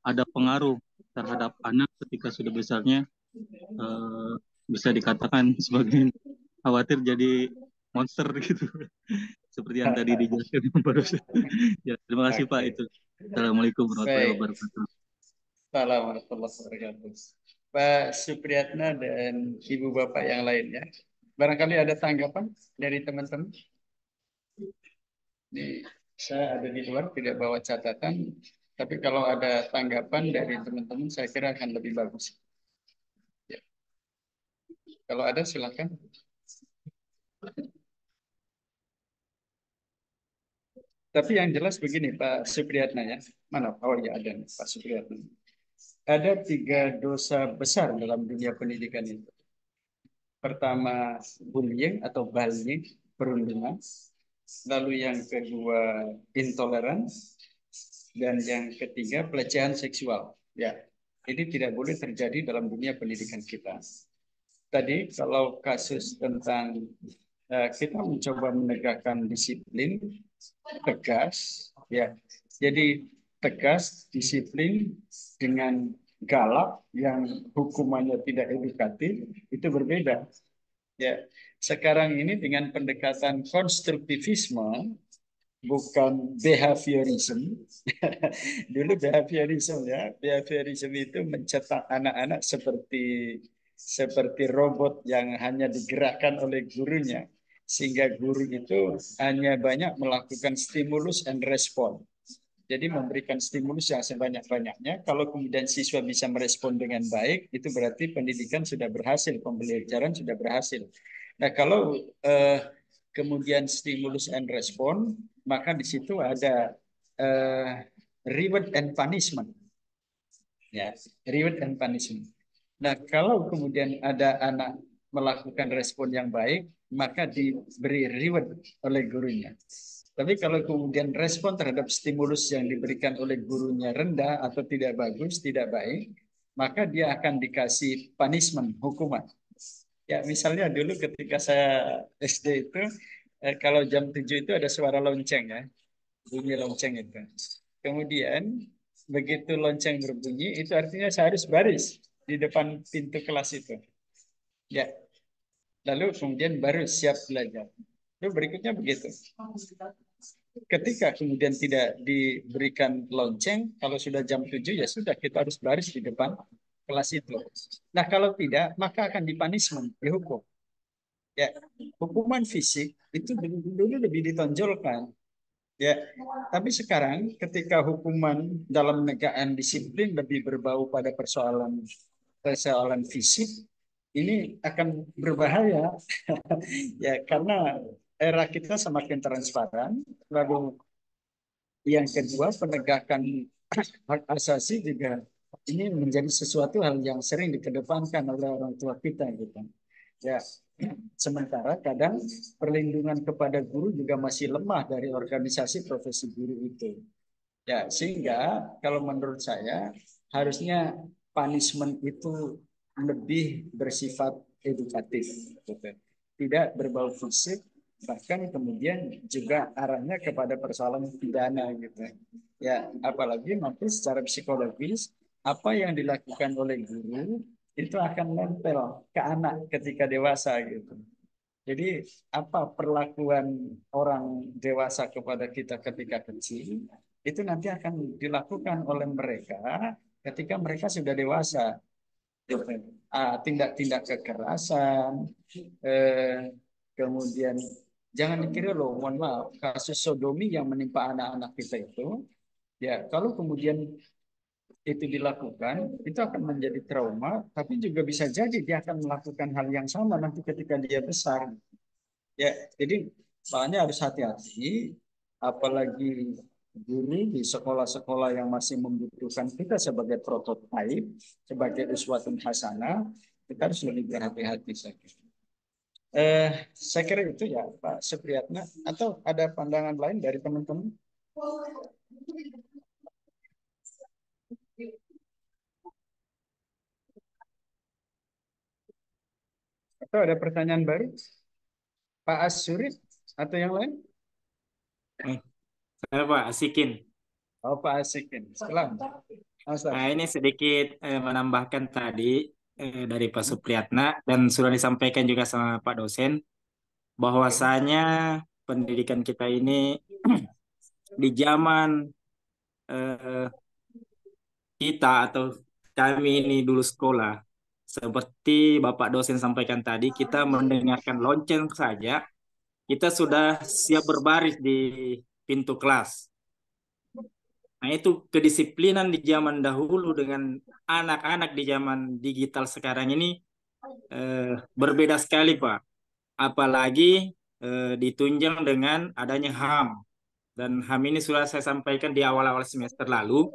ada pengaruh terhadap anak ketika sudah besarnya bisa dikatakan sebagai khawatir jadi monster gitu seperti yang tadi dijelaskan barusan. Ya, terima kasih Pak itu. Assalamualaikum warahmatullahi Baik. wabarakatuh. Assalamualaikum warahmatullahi wabarakatuh. Pak Supriyatna dan Ibu Bapak yang lainnya. Barangkali ada tanggapan dari teman-teman? Saya ada di luar, tidak bawa catatan. Tapi kalau ada tanggapan dari teman-teman, saya kira akan lebih bagus. Ya. Kalau ada, silakan. Tapi yang jelas begini, Pak Supriyatna ya. Mana? Oh ya, ada nih, Pak Supriyatna. Ada 3 dosa besar dalam dunia pendidikan itu. Pertama, bullying atau bullying, perundungan. Lalu yang kedua, intoleran. Dan yang ketiga, pelecehan seksual. Ya, ini tidak boleh terjadi dalam dunia pendidikan kita. Tadi kalau kasus tentang kita mencoba menegakkan disiplin tegas, ya. Jadi tegas, disiplin dengan galak, yang hukumannya tidak edukatif, itu berbeda. Ya, sekarang ini dengan pendekatan konstruktivisme, bukan behaviorism. Dulu behaviorism, ya, behaviorism itu mencetak anak-anak seperti seperti robot yang hanya digerakkan oleh gurunya, sehingga guru itu hanya banyak melakukan stimulus and respon. Jadi memberikan stimulus yang sebanyak-banyaknya. Kalau kemudian siswa bisa merespon dengan baik, itu berarti pendidikan sudah berhasil, pembelajaran sudah berhasil. Nah, kalau kemudian stimulus and respon, maka di situ ada reward and punishment. Ya, reward and punishment. Nah, kalau kemudian ada anak melakukan respon yang baik, maka diberi reward oleh gurunya. Tapi kalau kemudian respon terhadap stimulus yang diberikan oleh gurunya rendah atau tidak bagus, tidak baik, maka dia akan dikasih punishment, hukuman. Ya, misalnya dulu ketika saya SD itu, kalau jam 7 itu ada suara lonceng, ya, bunyi lonceng itu. Kemudian begitu lonceng berbunyi, itu artinya saya harus baris di depan pintu kelas itu. Ya, lalu kemudian baru siap belajar. Lalu berikutnya begitu. Ketika kemudian tidak diberikan lonceng, kalau sudah jam 7 ya sudah, kita harus baris di depan kelas itu. Nah, kalau tidak, maka akan dipunishment, dihukum. Ya, hukuman fisik itu dulu lebih ditonjolkan. Ya, tapi sekarang ketika hukuman dalam penegakan disiplin lebih berbau pada persoalan persoalan fisik, ini akan berbahaya. Ya, karena era kita semakin transparan, lalu yang kedua, penegakan hak asasi juga ini menjadi sesuatu hal yang sering dikedepankan oleh orang tua kita gitu. Ya, sementara kadang perlindungan kepada guru juga masih lemah dari organisasi profesi guru itu. Ya, sehingga kalau menurut saya harusnya punishment itu lebih bersifat edukatif, gitu. Tidak berbau fisik, bahkan kemudian juga arahnya kepada persoalan pidana, gitu. Ya, apalagi nanti secara psikologis apa yang dilakukan oleh guru itu akan nempel ke anak ketika dewasa, gitu. Jadi apa perlakuan orang dewasa kepada kita ketika kecil itu nanti akan dilakukan oleh mereka ketika mereka sudah dewasa. Tindak-tindak kekerasan, kemudian jangan dikira loh, mohon maaf, kasus sodomi yang menimpa anak-anak kita itu, ya kalau kemudian itu dilakukan, itu akan menjadi trauma, tapi juga bisa jadi dia akan melakukan hal yang sama nanti ketika dia besar. Ya, jadi soalnya harus hati-hati, apalagi guru di sekolah-sekolah yang masih membutuhkan kita sebagai prototipe, sebagai uswatun hasanah, kita harus lebih berhati-hati saya kira. Saya kira itu ya Pak Supriyatna. Atau ada pandangan lain dari teman-teman? Atau ada pertanyaan baru? Pak Asyurit atau yang lain? Saya Pak Asikin. Oh, Pak Asikin. Selam. Nah, ini sedikit menambahkan tadi dari Pak Supriyatna dan sudah disampaikan juga sama Pak dosen bahwasanya pendidikan kita ini di zaman eh, kita atau kami ini dulu sekolah, seperti Bapak dosen sampaikan tadi, kita mendengarkan lonceng saja, kita sudah siap berbaris di pintu kelas. Nah, itu kedisiplinan di zaman dahulu dengan anak-anak di zaman digital sekarang ini berbeda sekali, Pak. Apalagi ditunjang dengan adanya HAM. Dan HAM ini sudah saya sampaikan di awal-awal semester lalu.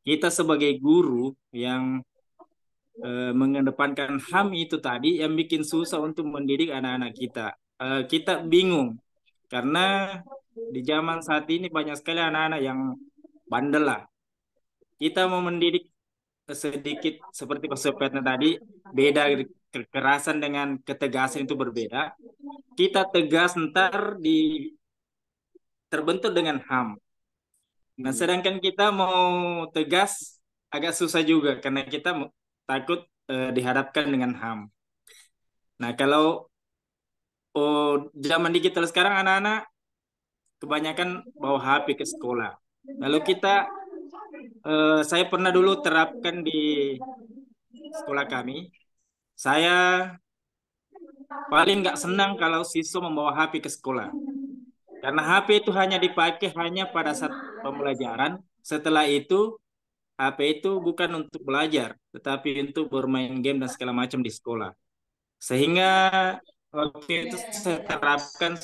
Kita sebagai guru yang mengedepankan HAM itu tadi yang bikin susah untuk mendidik anak-anak kita. Kita bingung karena di zaman saat ini banyak sekali anak-anak yang bandel lah. Kita mau mendidik sedikit seperti konsepnya tadi, beda kekerasan dengan ketegasan itu berbeda. Kita tegas ntar terbentuk dengan HAM. Nah, sedangkan kita mau tegas agak susah juga karena kita takut dihadapkan dengan HAM. Nah, kalau zaman digital sekarang anak-anak kebanyakan bawa HP ke sekolah. Lalu saya pernah dulu terapkan di sekolah kami. Saya paling nggak senang kalau siswa membawa HP ke sekolah. Karena HP itu hanya dipakai hanya pada saat pembelajaran. Setelah itu, HP itu bukan untuk belajar, tetapi untuk bermain game dan segala macam di sekolah. Sehingga waktu itu saya terapkan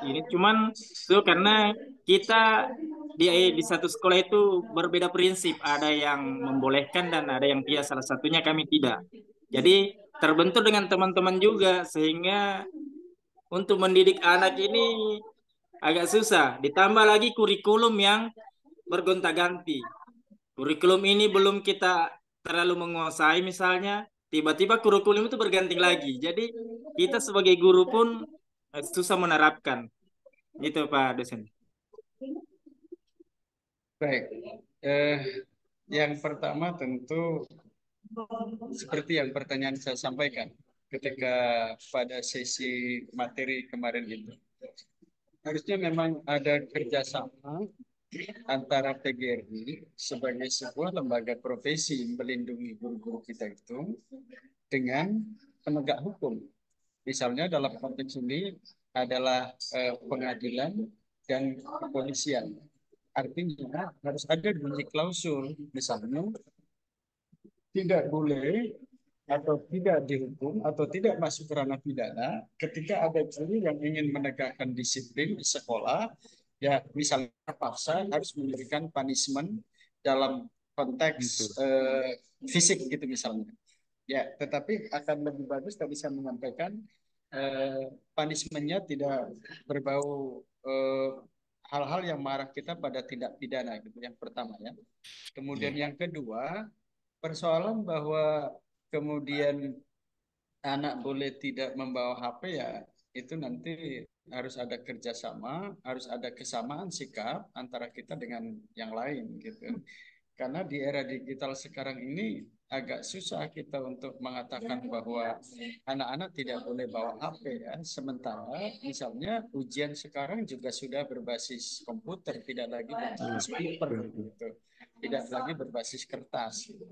ini cuman itu karena kita di satu sekolah itu berbeda prinsip, ada yang membolehkan dan ada yang tidak. Salah satunya kami tidak. Jadi terbentur dengan teman-teman juga sehingga untuk mendidik anak ini agak susah. Ditambah lagi kurikulum yang bergonta-ganti. Kurikulum ini belum kita terlalu menguasai misalnya, tiba-tiba kurikulum itu berganti lagi. Jadi kita sebagai guru pun susah menerapkan. Gitu Pak dosen. Baik. Yang pertama tentu seperti yang pertanyaan saya sampaikan ketika pada sesi materi kemarin itu. Harusnya memang ada kerjasama antara PGRI sebagai sebuah lembaga profesi melindungi guru-guru kita itu dengan penegak hukum. Misalnya dalam konteks ini adalah pengadilan dan kepolisian. Artinya harus ada bunyi klausul, misalnya tidak boleh atau tidak dihukum atau tidak masuk ranah pidana ketika ada guru yang ingin menegakkan disiplin di sekolah, ya misalnya terpaksa harus memberikan punishment dalam konteks fisik gitu misalnya. Ya, tetapi akan lebih bagus tadi saya menyampaikan punishment-nya tidak berbau hal-hal yang marah kita pada tindak pidana gitu. Yang pertama ya. Kemudian yang kedua, persoalan bahwa kemudian anak boleh tidak membawa HP ya itu nanti harus ada kerjasama, harus ada kesamaan sikap antara kita dengan yang lain gitu. Karena di era digital sekarang ini agak susah kita untuk mengatakan bahwa anak-anak tidak boleh bawa HP ya. Sementara misalnya ujian sekarang juga sudah berbasis komputer, tidak lagi berbasis paper gitu. Tidak lagi berbasis kertas gitu.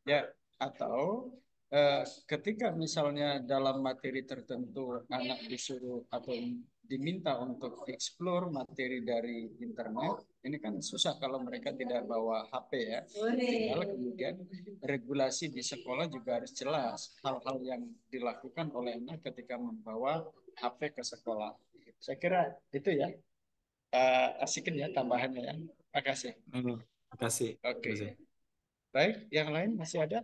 Ya, atau ketika misalnya dalam materi tertentu anak disuruh atau diminta untuk explore materi dari internet, ini kan susah kalau mereka tidak bawa HP ya. Tinggal kemudian regulasi di sekolah juga harus jelas hal-hal yang dilakukan oleh anak ketika membawa HP ke sekolah. Saya kira itu ya, asikin ya tambahannya ya. Terima kasih. Terima kasih. Oke. Baik, yang lain masih ada?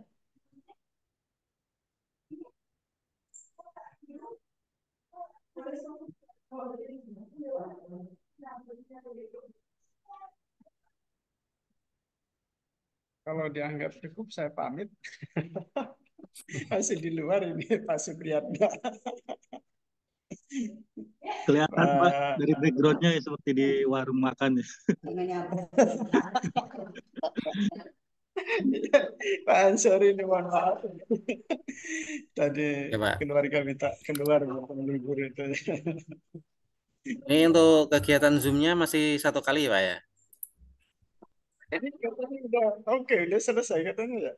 Kalau dianggap cukup, saya pamit. Masih di luar ini Pak Supriyatna. Kelihatan Pak dari backgroundnya ya, seperti di warung makan ya. Pak Ansori ini mohon maaf. Tadi Ya, Pak. keluarga minta keluar libur itu. Ini untuk kegiatan Zoom-nya masih 1 kali, Pak ya? Ini katanya udah oke, udah selesai katanya ya.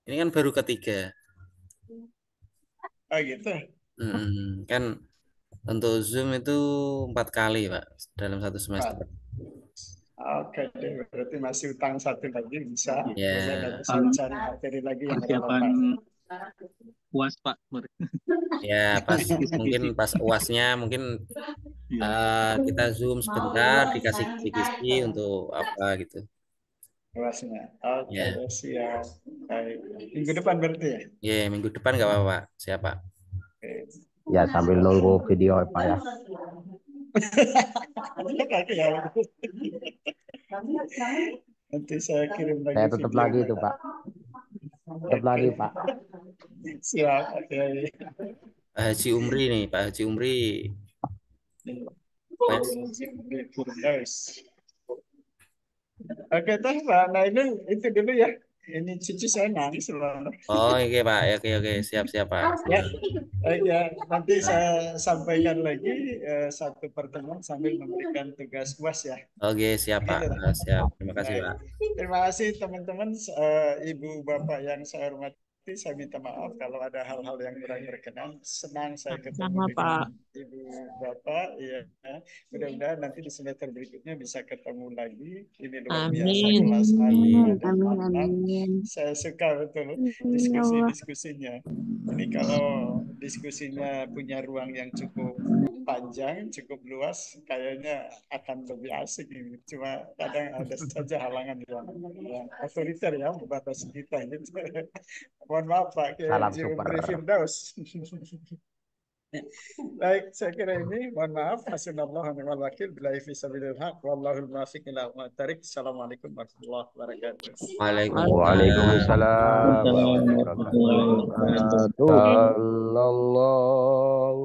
Ini kan baru ketiga. Ah gitu. Kan untuk Zoom itu 4 kali, Pak, dalam 1 semester. Oke deh, berarti masih utang 1 lagi bisa. Ya. Boleh nanti saya cari materi lagi yang Persiapan UAS Pak. Ya, mungkin pas UASnya mungkin kita Zoom sebentar, dikasih kisi-kisi untuk apa gitu. UASnya. Oke, Ya. siap. Baik. Minggu depan berarti ya? Ya, minggu depan nggak apa-apa, Pak. Siapa? Ya, sambil nunggu video Pak ya. Nanti saya kirim lagi. Saya tutup lagi itu Pak. Tutup lagi Pak. Siap. Oke. Pak Haji Umri nih, Pak Haji Umri. Oke, Teh, Pak. Nah ini itu dulu ya. ini cucu saya nangis loh. Oh, oke Pak. Oke, siap Pak. Ya, ya, nanti saya sampaikan lagi satu pertemuan sambil memberikan tugas UAS ya. Oke, siap Pak. Begitu. Siap. Terima kasih Baik. Pak. Terima kasih teman-teman, ibu bapak yang saya hormati. Saya minta maaf kalau ada hal-hal yang kurang berkenan. Senang saya ketemu Sama dengan Pak. ibu bapak. Ya, mudah-mudahan nanti di semester berikutnya bisa ketemu lagi. Ini luar biasa Amin. kelas A5 dan Amin, A6. amin. Saya suka betul Ya Allah. diskusi-diskusinya. Ini kalau diskusinya punya ruang yang cukup panjang, cukup luas, kayaknya akan lebih asik ini. Cuma kadang ada saja halangan yang otoriter ya, membatasi kita gitu. Mohon maaf Pak, Salam Kiai super. Jumri Firdaus. Baik, saya kira ini. Mohon maaf. Hasbunallahu wa ni'mal wakil. Billahi fisabilil haq. Wallahul muwaffiq ila aqwamit thariq. Assalamualaikum warahmatullahi wabarakatuh. Waalaikumsalam warahmatullahi wabarakatuh. Waalaikumsalam. Sallallahu